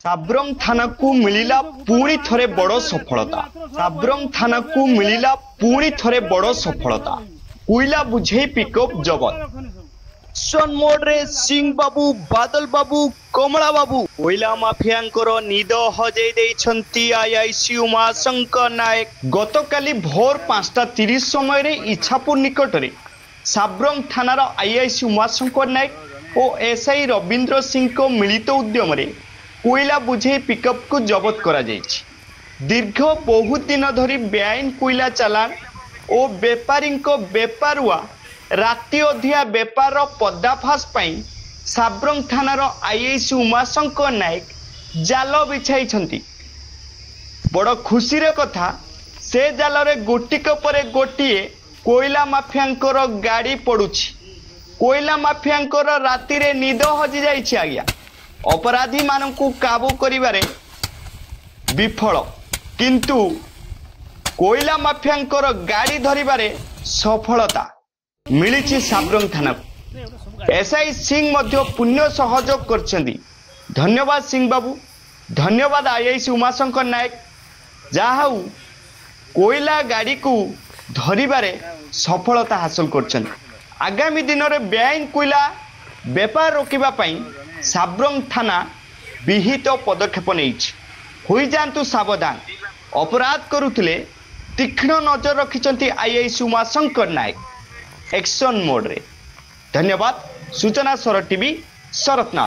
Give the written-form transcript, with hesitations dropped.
साब्रंग थाना को मिलिला पुणी थरे बड़ सफलता। साब्रंग थाना को मिलिला पुणी थरे बड़ सफलता। कोयला बुझे पिकअप जबत। एक्शन मोड रे सिंह बाबू, बादल बाबू, कमला बाबू कोयला माफियांकर निद हजई देइछंती आईआईसी उमाशंकर नायक। गतकाली भोर 5:30 समय रे इच्छापुर निकट रे साब्रंग थानार आईआईसी उमाशंकर नायक और एसआई रविंद्र सिंह को मिलित उद्यम रे कोयला बुझे पिकअप को जबत करा जायछि। दीर्घ बहुत दिन धरी बेआईन कोयला चालान और बेपारी को बेपारुआ राति अधिया बेपार पर्दाफाश पाई साब्रंग थानार आईआईसी उमाशंकर नायक जाल बिछाई। बड़ खुशी कथा से जाल रे गोटिक पर गोटिए कोयला माफियांकर गाड़ी पड़ुछि। कोयला माफियांकर राति रे निद हजि जाइछि। आज्ञा अपराधी मानकु काबू करिबारे विफल, किंतु कोयला माफियांकर गाड़ी धरिबारे सफलता मिली साब्रंग थाना को। एसआई सिंह मध्य पुण्य सहयोग करछंदी। धन्यवाद सिंह बाबू, धन्यवाद आईआईसी उमाशंकर नायक। जाहाउ कोयला गाड़ी को धरिबारे सफलता हासिल करछंदी। आगामी दिन में बेआईन कोयला बेपार रोकिबा पई साब्रंग थाना विहित पदक्षेप नेइछि। होई जांतु सावधान। अपराध करुथिले तीक्ष्ण नजर रखिछंती आईआईसी उमाशंकर नायक एक्शन मोड रे। धन्यवाद। सूचना शरद टीवी, शरतनाथ।